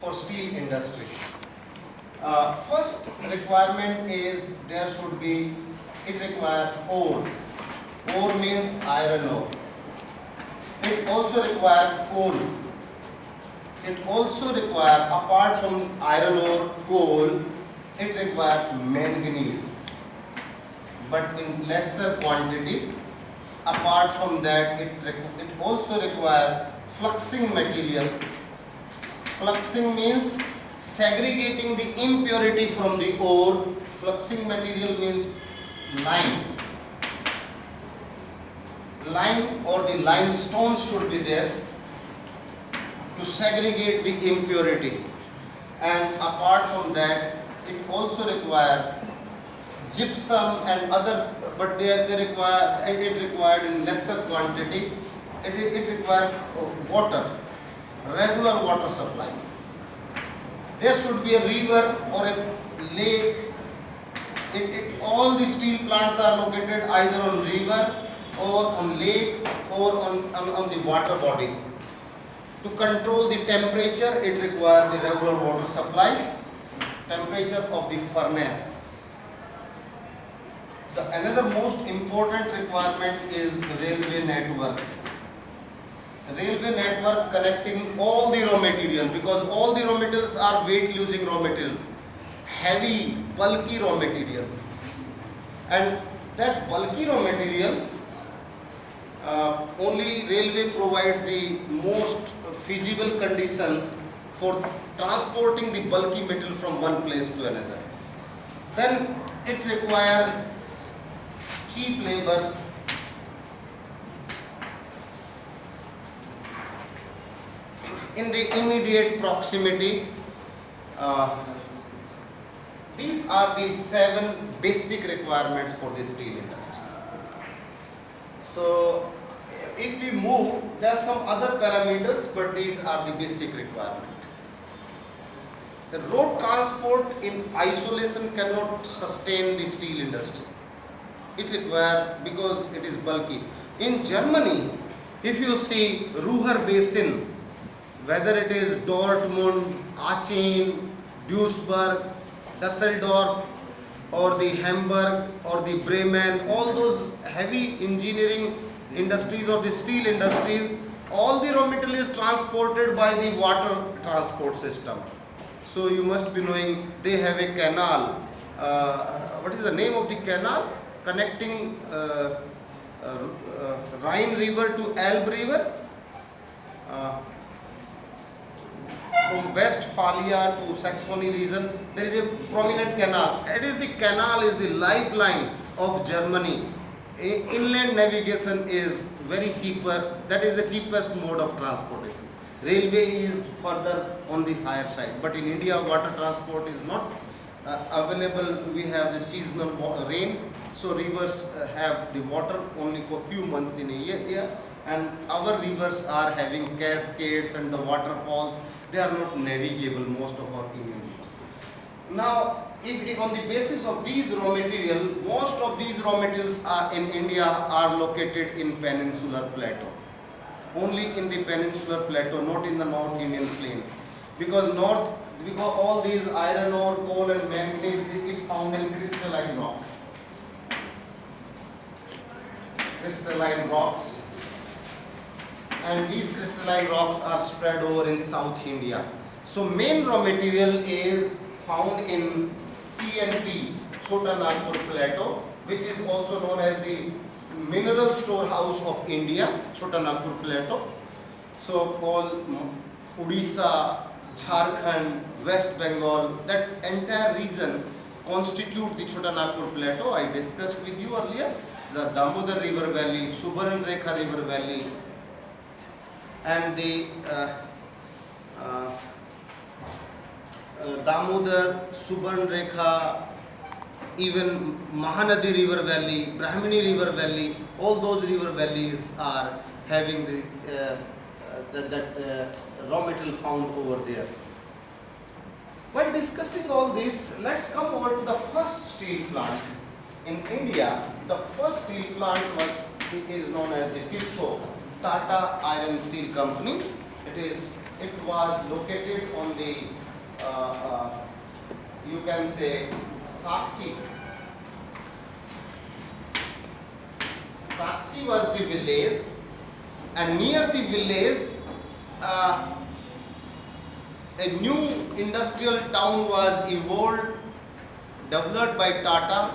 for steel industry. First requirement is there should be, it requires ore. Ore means iron ore. It also requires coal. It also requires, apart from iron ore, coal, it requires manganese, but in lesser quantity. Apart from that, it also requires fluxing material. Fluxing means segregating the impurity from the ore. Fluxing material means lime. Lime or the limestone should be there to segregate the impurity. And apart from that, it also requires gypsum and other, but it required in lesser quantity. It requires water, regular water supply. There should be a river or a lake. All the steel plants are located either on river or on lake or on the water body. To control the temperature, it requires the regular water supply, temperature of the furnace. Another most important requirement is the railway network. Railway network connecting all the raw material, because all the raw materials are weight losing raw material, heavy, bulky raw material. And that bulky raw material, only railway provides the most feasible conditions for transporting the bulky metal from one place to another. Then it requires cheap labor, in the immediate proximity. These are the 7 basic requirements for the steel industry. So if we move, there are some other parameters, but these are the basic requirements. The road transport in isolation cannot sustain the steel industry. It requires, because it is bulky. In Germany, if you see Ruhr Basin, whether it is Dortmund, Aachen, Duisburg, Düsseldorf, or the Hamburg, or the Bremen, all those heavy engineering industries or the steel industries, all the raw material is transported by the water transport system. So you must be knowing they have a canal. What is the name of the canal? Connecting Rhine River to Elbe River. From Westphalia to Saxony region, there is a prominent canal. It is the canal is the lifeline of Germany. Inland navigation is very cheaper. That is the cheapest mode of transportation. Railway is further on the higher side. But in India, water transport is not available. We have the seasonal rain. So rivers have the water only for few months in a year. And our rivers are having cascades and the waterfalls. They are not navigable, most of our Indian rivers. Now, if on the basis of these raw material, most of these raw materials in India are located in peninsular plateau. Only in the peninsular plateau, not in the North Indian plain. Because all these iron ore, coal and manganese, it found in crystalline rocks. Crystalline rocks. And these crystalline rocks are spread over in South India. So main raw material is found in CNP, Chota Nagpur Plateau, which is also known as the mineral storehouse of India, Chota Nagpur Plateau. So called Odisha, Jharkhand, West Bengal, that entire region constitute the Chota Nagpur Plateau. I discussed with you earlier the Damodar River Valley, Subarn Rekha River Valley, and the Damodar, Subarn Rekha, even Mahanadi River Valley, Brahmini River Valley, all those river valleys are having that raw material found over there. While discussing all this, let's come over to the first steel plant. In India, the first steel plant is known as the TISCO, Tata Iron Steel Company. It is it was located on the, you can say, Sakchi. Sakchi was the village, and near the village, a new industrial town was evolved, developed by Tata,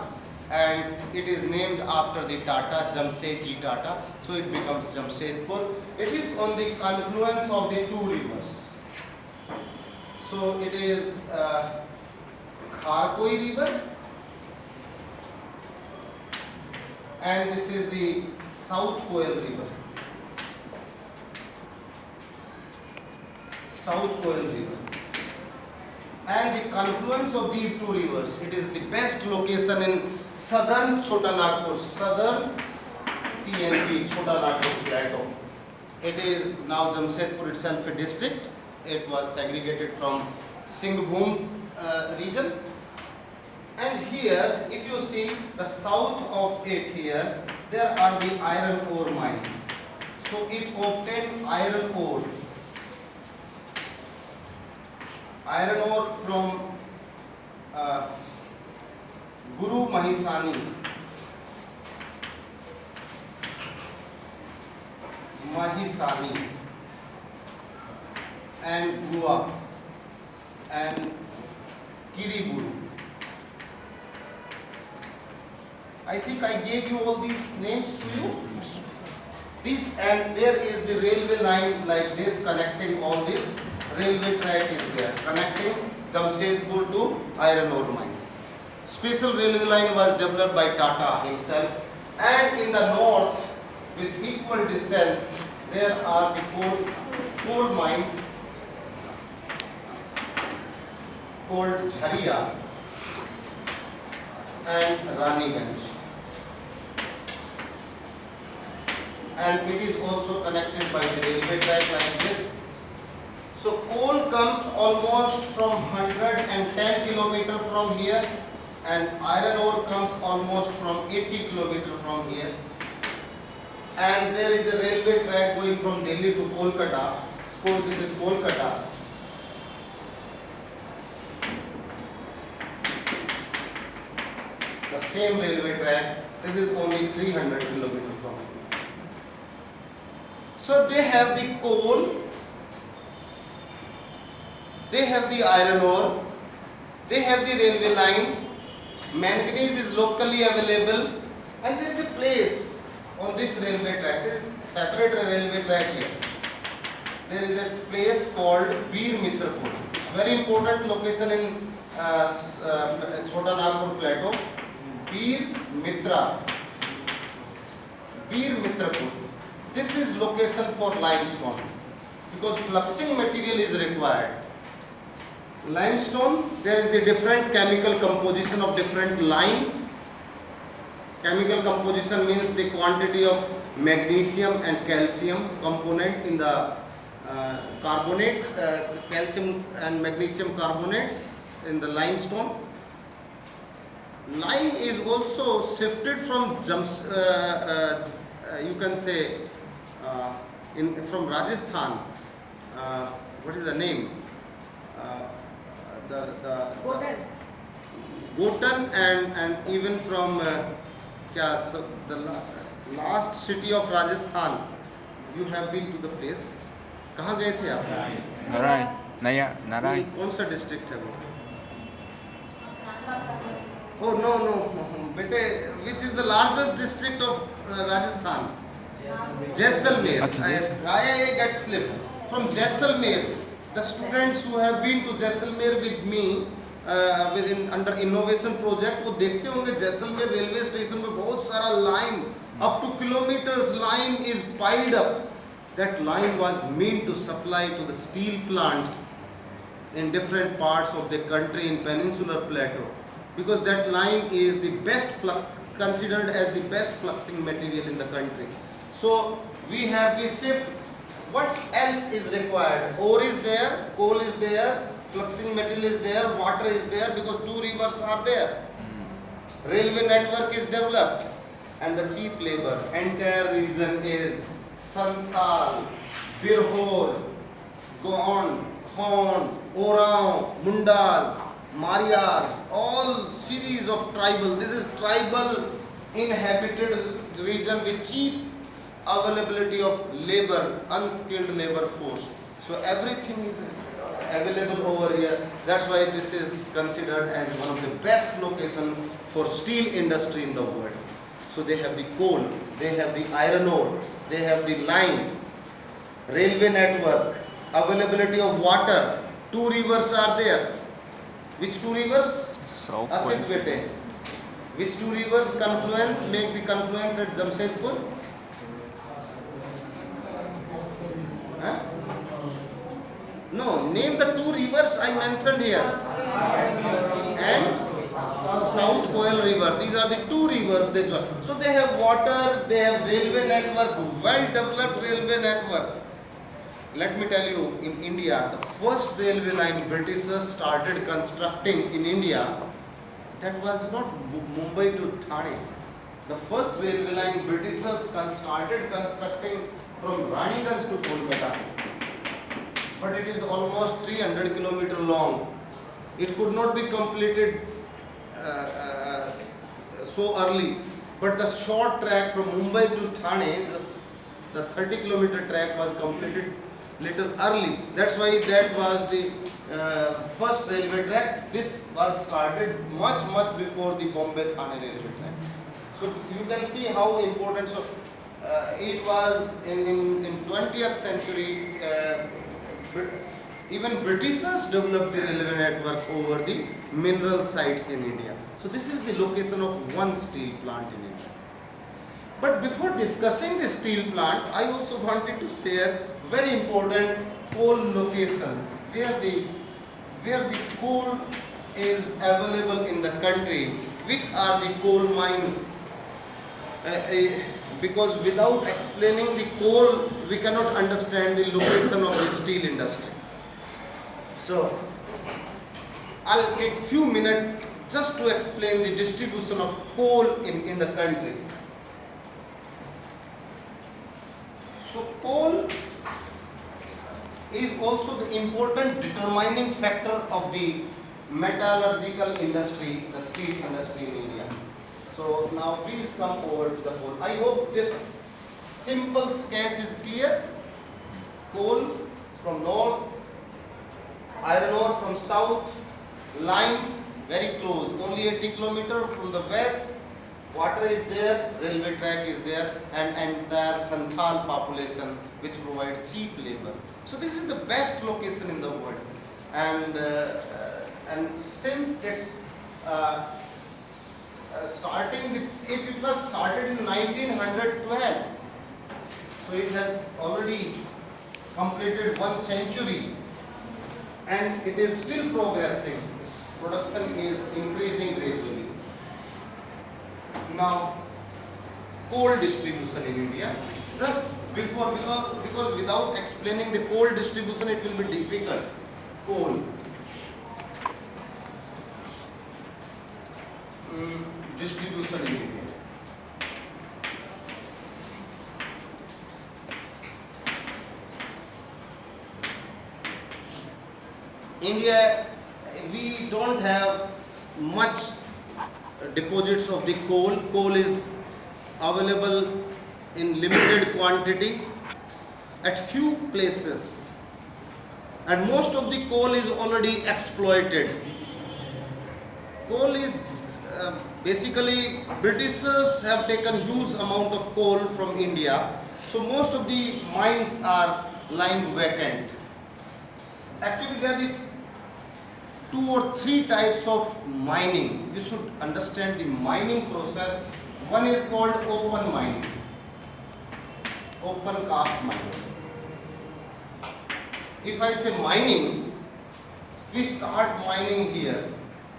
and it is named after the Tata, Jamshedji Tata, so it becomes Jamshedpur. It is on the confluence of the two rivers. So it is Kharkoi river, and this is the South Koel river. South Koel river. And the confluence of these two rivers, it is the best location in southern Chota Nagpur, southern CNP, Chota Nagpur plateau. It is now Jamshedpur itself a district. It was segregated from Singhbhum region. And here, if you see the south of it here, there are the iron ore mines. So it obtained iron ore. Iron ore from Guru Mahisani, and Gua and Kiriburu. I think I gave you all these names to you. This, and there is the railway line like this connecting all this. Railway track is there connecting Jamshedpur to iron ore mines. Special railway line was developed by Tata himself, and in the north with equal distance there are the coal mine called Jharia and Raniganj, and it is also connected by the railway track like this. So coal comes almost from 110 km from here, and iron ore comes almost from 80 km from here. And there is a railway track going from Delhi to Kolkata. Suppose this is Kolkata. The same railway track, this is only 300 km from here. So they have the coal, they have the iron ore, they have the railway line, manganese is locally available, and there is a place on this railway track. There is separate railway track here. There is a place called Bir Mitrapur. It's very important location in Chota Nagpur plateau. Bir Mitrapur. This is location for limestone because fluxing material is required. Limestone, there is the different chemical composition of different lime. Chemical composition means the quantity of magnesium and calcium component in the carbonates, calcium and magnesium carbonates in the limestone. Lime is also sifted from you can say from Rajasthan. What is the name? Gotan and even from the last city of Rajasthan. You have been to the place. कहाँ गए थे आप? नारायण. कौन सा district है वो? Oh no, बेटे, which is the largest district of Rajasthan? Jaisalmer. I get slipped. From Jaisalmer, the students who have been to Jaisalmer with me under innovation project, वो देखते होंगे जैसलमेर रेलवे स्टेशन पे बहुत सारा lime, up to kilometers lime is piled up. That lime was meant to supply to the steel plants in different parts of the country in peninsular plateau, because that lime is the best considered as the best fluxing material in the country. So we sift. What else is required? Ore is there, coal is there, fluxing material is there, water is there, because two rivers are there. Railway network is developed, and the cheap labor. Entire region is Santhal, Birhor, go on, Hon, Orang, Mundas, Marias, all series of tribal. This is tribal inhabited region with cheap availability of labor, unskilled labor force. So everything is available over here. That's why this is considered as one of the best location for steel industry in the world. So they have the coal, they have the iron ore, they have the line, railway network, availability of water. 2 rivers are there. Which 2 rivers? Asit Bete. Which 2 rivers confluence, make the confluence at Jamshedpur? Huh? No, name the 2 rivers I mentioned here. And South Koel River. These are the 2 rivers. So they have water, they have railway network, well developed railway network. Let me tell you, in India, the first railway line Britishers started constructing in India, that was not Mumbai to Thane. The first railway line Britishers started constructing from Raniganj to Kolkata. But it is almost 300 kilometers long. It could not be completed so early. But the short track from Mumbai to Thane, the 30 kilometer track was completed little early. That's why that was the first railway track. This was started much before the Bombay-Thane railway track. So you can see how important. So it was in 20th century. Even Britishers developed the railway network over the mineral sites in India. So this is the location of one steel plant in India. But before discussing the steel plant, I also wanted to share very important coal locations where the coal is available in the country. Which are the coal mines? Because without explaining the coal, we cannot understand the location of the steel industry. So I'll take few minutes just to explain the distribution of coal in the country. So coal is also the important determining factor of the metallurgical industry, the steel industry in India. So now please come over to the coal. I hope this simple sketch is clear. Coal from north, iron ore from south, line very close, only 80 kilometers from the west. Water is there, railway track is there, and entire Santhal population which provide cheap labor. So this is the best location in the world, and since it's it was started in 1912, so it has already completed 1 century, and it is still progressing. Its production is increasing gradually. Now, coal distribution in India. Just before, because without explaining the coal distribution, it will be difficult. Coal. Distribution in India. India, we don't have much deposits of the coal. Coal is available in limited quantity at few places, and most of the coal is already exploited. Coal is basically Britishers have taken huge amount of coal from India, so most of the mines are lying vacant. Actually, there are the 2 or 3 types of mining. You should understand the mining process. One is called open mining, open cast mining. If I say mining, we start mining here.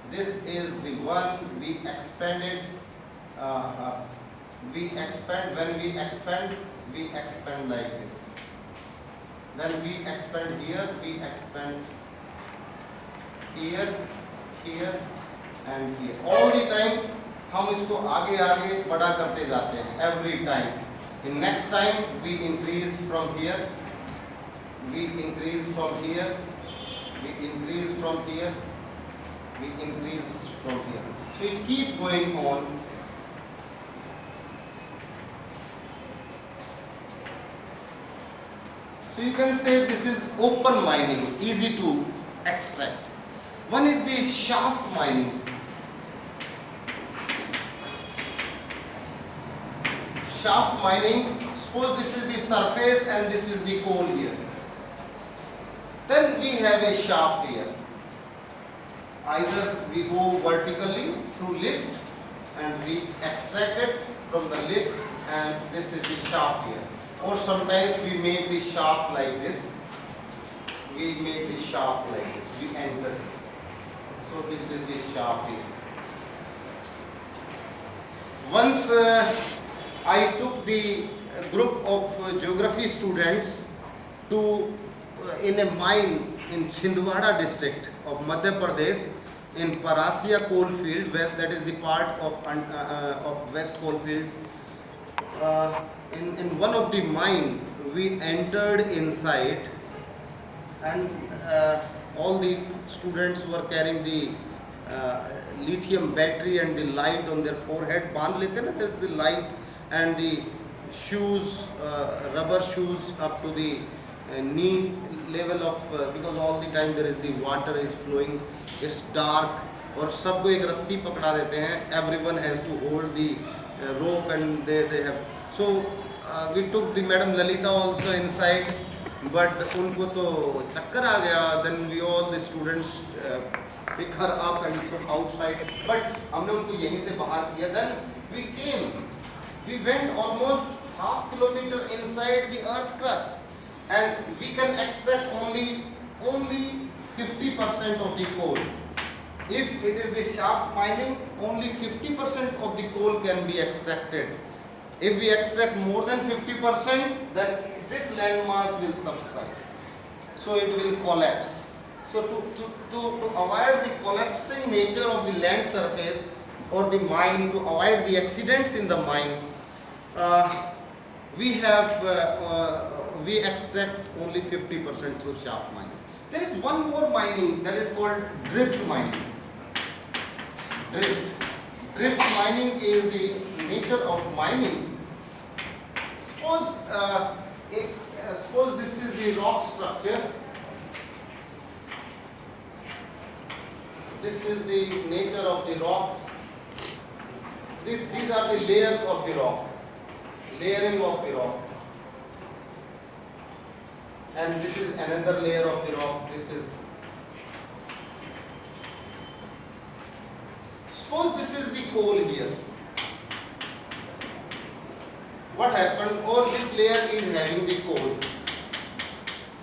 This is the one we expanded. We expand. When we expand like this. Then we expand here. We expand here, here, and here. All the time, हम इसको आगे आगे बड़ा करते जाते हैं. Every time. In next time, we increase from here. we increase from here, we increase from here, we increase from here. So it keep going on. So you can say this is open mining, easy to extract. One is the shaft mining. Shaft mining, suppose this is the surface and this is the coal here. Then we have a shaft here. Either we go vertically through lift and we extract it from the lift, and this is the shaft here. Or sometimes we make the shaft like this. We make the shaft like this. We enter. So this is the shaft here. Once I took the group of geography students to in a mine in Chhindwara district of Madhya Pradesh, in Parasia coal field, where that is the part of West coal field. In one of the mine, we entered inside, and all the students were carrying the lithium battery and the light on their forehead. Bandh lete na, there is the light and the shoes, rubber shoes up to the knee level of, because all the time there is the water is flowing, it's dark, और सबको एक रस्सी पकड़ा देते हैं. Everyone has to hold the rope and they have. So we took the Madam Lalita also inside, but उनको तो चक्कर आ गया. Then we all the students pick her up and put outside. But हमने उनको यहीं से बाहर किया. Then we went almost half kilometer inside the earth crust, and we can extract only 50% of the coal. If it is the shaft mining, only 50% of the coal can be extracted. If we extract more than 50%, then this landmass will subside. So it will collapse. So to avoid the collapsing nature of the land surface or the mine, to avoid the accidents in the mine, we extract only 50% through shaft mining. There is one more mining that is called drift mining. Drift mining is the nature of mining. Suppose this is the rock structure. This is the nature of the rocks. These are the layers of the rock. Layering of the rock. And this is another layer of the rock. Suppose this is the coal here. What happened? All this layer is having the coal.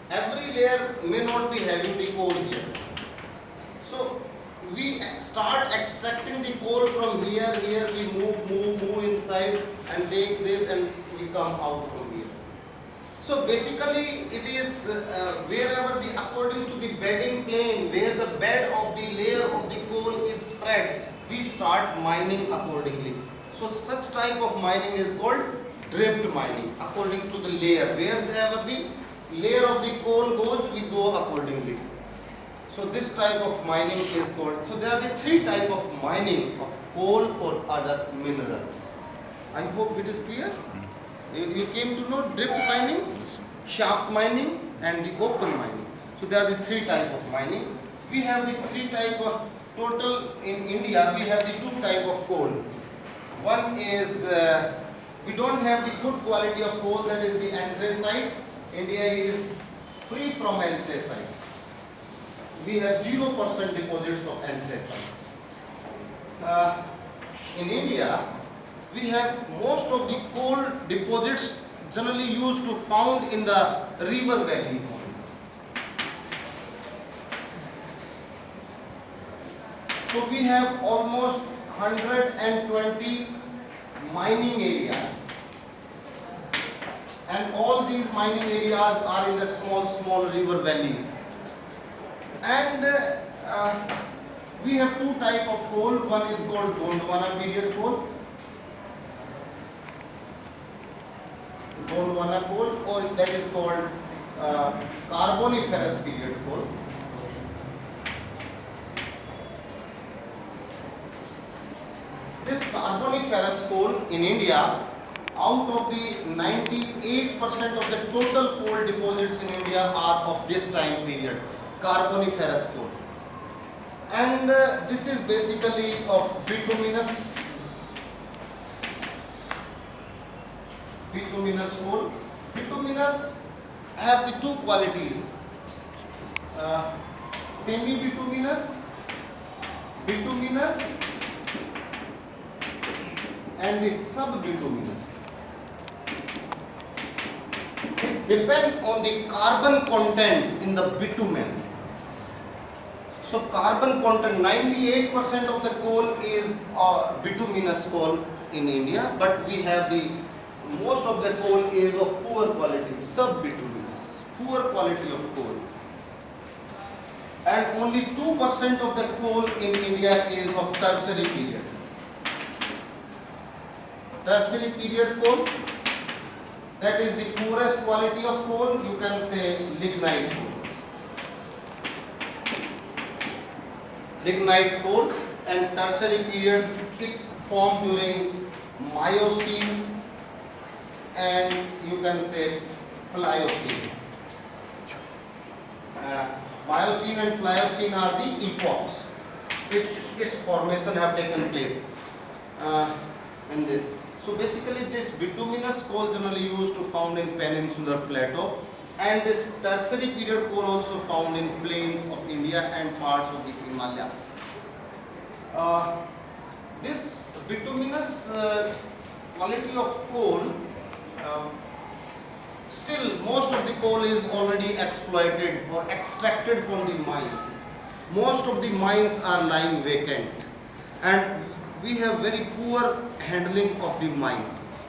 Every layer may not be having the coal here. So we start extracting the coal from here. We move inside and take this, and we come out from here. So basically it is wherever according to the bedding plane, where the bed of the layer of the coal is spread, we start mining accordingly. So such type of mining is called drift mining, according to the layer. Wherever the layer of the coal goes, we go accordingly. So this type of mining is called. So there are the three type of mining of coal or other minerals. I hope it is clear. You came to know drift mining, shaft mining, and the open mining. So there are the three type of mining. We have the three type of total in India. We have the two type of coal. One is we don't have the good quality of coal, that is the anthracite. India is free from anthracite. We have 0% deposits of anthracite. In India, we have most of the coal deposits generally used to found in the river valleys. So we have almost 120 mining areas, and all these mining areas are in the small river valleys. And we have two type of coal. One is called Gondwana period coal. Gondwana coal, or that is called Carboniferous period coal. This Carboniferous coal in India, out of the 98% of the total coal deposits in India are of this time period, Carboniferous coal. And this is basically of bituminous coal. Bituminous have the two qualities, semi-bituminous, bituminous, and the sub-bituminous. Depend on the carbon content in the bitumen. So carbon content, 98% of the coal is bituminous coal in India, but we have the most of the coal is of poor quality, sub-bituminous, poor quality of coal. And only 2% of the coal in India is of tertiary period. Tertiary period coal, that is the poorest quality of coal, you can say lignite coal. Lignite coal, and tertiary period, it formed during Miocene and you can say Pliocene. Miocene and Pliocene are the epochs. Its formation have taken place in this. So basically this bituminous coal generally used to found in peninsular plateau, and this tertiary period coal also found in plains of India and parts of the Himalayas. This bituminous quality of coal, still most of the coal is already exploited or extracted from the mines. Most of the mines are lying vacant, and we have very poor handling of the mines.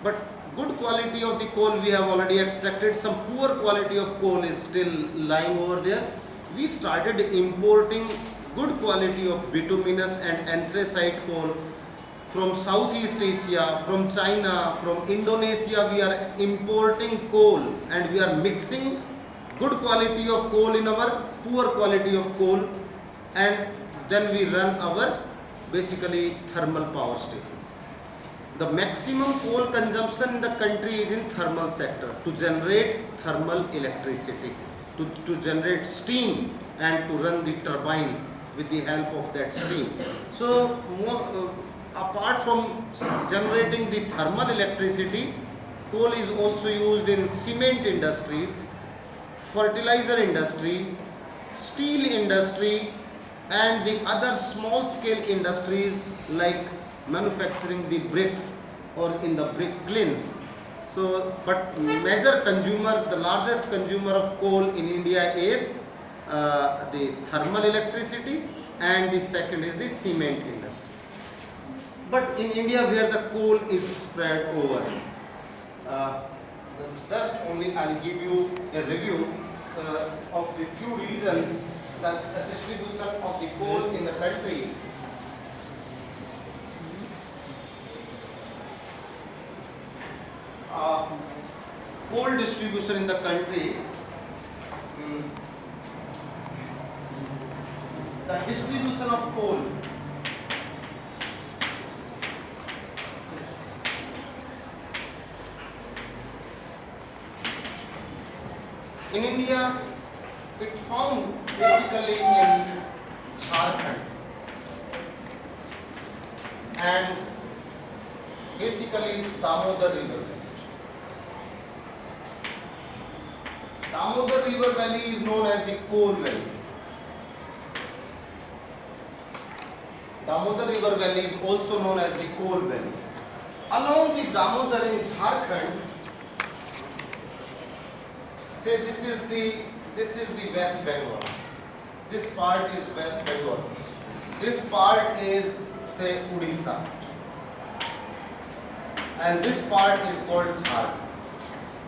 But good quality of the coal we have already extracted. Some poor quality of coal is still lying over there. We started importing good quality of bituminous and anthracite coal from Southeast Asia, from China, from Indonesia. We are importing coal and we are mixing good quality of coal in our poor quality of coal, and then we run our basically thermal power stations. The maximum coal consumption in the country is in thermal sector to generate thermal electricity, to generate steam and to run the turbines with the help of that steam. So apart from generating the thermal electricity, coal is also used in cement industries, fertilizer industry, steel industry, and the other small scale industries like manufacturing the bricks or in the brick kilns. So, but major consumer, the largest consumer of coal in India is the thermal electricity, and the second is the cement industry. But in India, where the coal is spread over, just only I'll give you a review of the few regions that the distribution of the coal in the country. Coal distribution in the country. The distribution of coal. In India, it found basically in Jharkhand and basically Damodar River. Damodar River Valley is known as the coal valley. Damodar River Valley is also known as the coal valley. Along the Damodar in Jharkhand, say this is the West Bengal. This part is West Bengal. This part is say Odisha. And this part is called Jharkhand.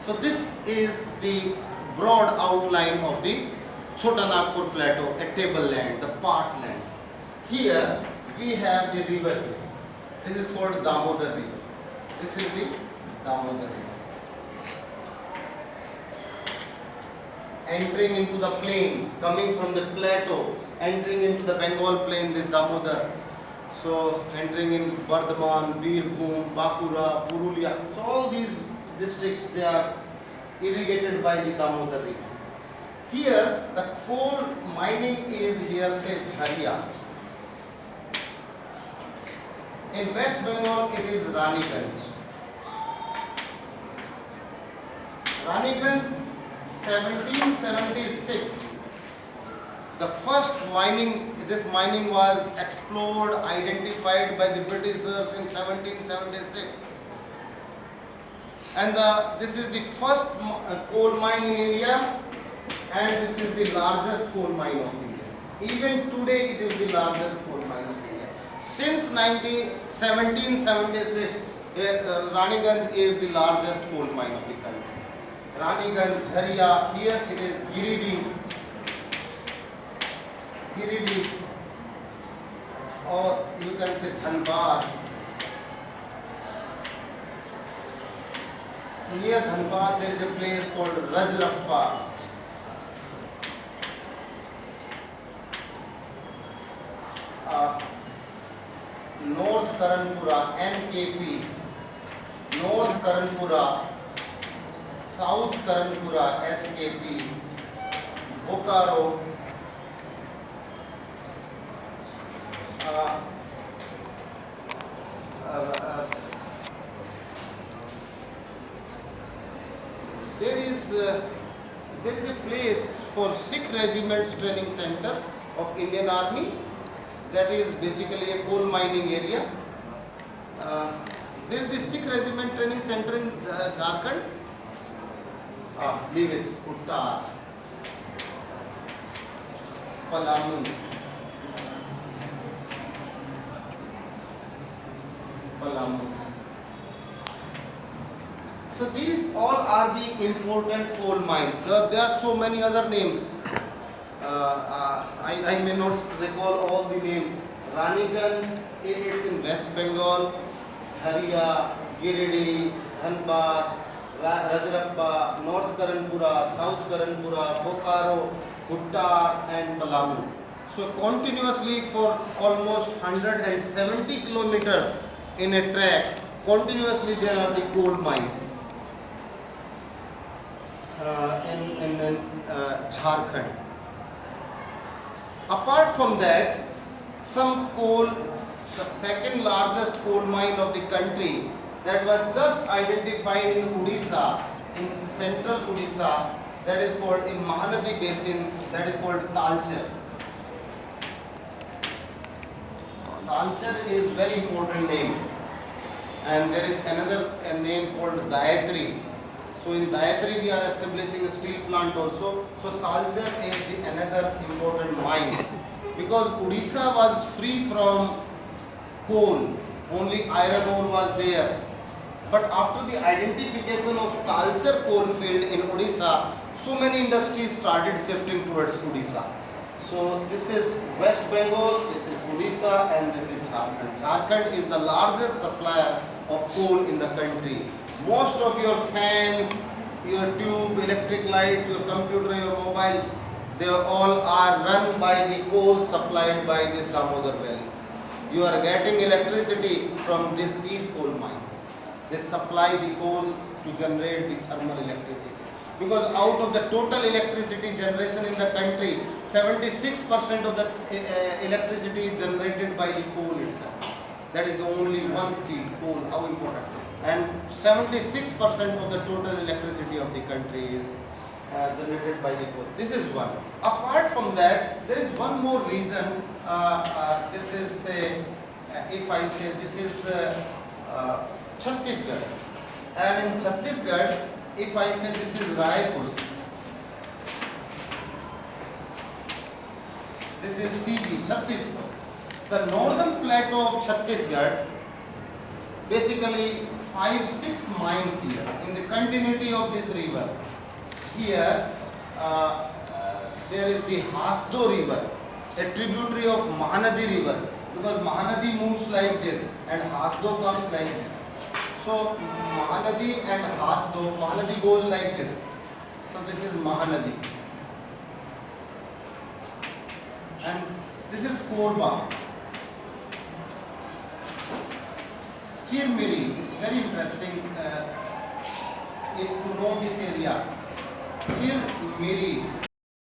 So this is the broad outline of the Chota Nagpur plateau, a tableland, the Part-land. Here we have the river. This is called Damodar River. This is the Damodar River. entering into the plain, coming from the plateau, entering into the Bengal plain, this Damodar. So entering in Bardhaman, Birbhum, Bakura, Purulia. So all these districts, they are irrigated by the Damodar river. Here the coal mining is here, say Jharia. In West Bengal it is Raniganj. Raniganj 1776. The first mining, this mining was explored, identified by the Britishers in 1776. And this is the first coal mine in India, and this is the largest coal mine of India. Even today it is the largest coal mine of India. Since 1776, Raniganj is the largest coal mine of the country. Raniganj, Jharia, here it is Giridih, or you can say Dhanbad. Near Dhanbad there is a place called Rajrappa. North Karanpura, NKP, North Karanpura, South Karanpura, SKP, Bokaro, there is a place for Sikh Regiment's training center of Indian Army. That is basically a coal mining area. There is the Sikh Regiment training center in Jharkhand. Leave it. Uttar, Palamu. So these all are the important coal mines. There are so many other names. I may not recall all the names. Raniganj, it's in West Bengal. Jharia, Giridih, Dhanbad, Rajrappa, North Karanpura, South Karanpura, Bokaro, Uttar and Palamu. So continuously for almost 170 kilometers in a track, continuously there are the coal mines in Jharkhand. Apart from that, some coal, the second largest coal mine of the country that was just identified in Odisha, in central Odisha, that is called in Mahanadi basin, that is called Talcher. Talcher is very important name, and there is another name called Dayatri. So in Dayatri we are establishing a steel plant also. So Talcher is the another important mine, because Odisha was free from coal, only iron ore was there. But after the identification of Talcher coal field in Odisha, so many industries started shifting towards Odisha. So this is West Bengal, this is Odisha, and this is Jharkhand. Jharkhand is the largest supplier of coal in the country. Most of your fans, your tube, electric lights, your computer, your mobiles, they all are run by the coal supplied by this Damodar Valley. You are getting electricity from these coal mines. They supply the coal to generate the thermal electricity. Because out of the total electricity generation in the country, 76% of the electricity is generated by the coal itself. That is the only one field, coal, how important. And 76% of the total electricity of the country is generated by the coal. This is one. Apart from that, there is one more reason. This is, if I say, this is Chhattisgarh. And in Chhattisgarh, if I say this is Raipur, this is CG, Chhattisgarh. The northern plateau of Chhattisgarh, basically 5-6 mines here in the continuity of this river. Here there is the Hasdo river, a tributary of Mahanadi river, because Mahanadi moves like this and Hasdo comes like this. So Mahanadi and Hasdo, Mahanadi goes like this. So this is Mahanadi. and this is Korba. Chirmiri is very interesting to know this area. Chirmiri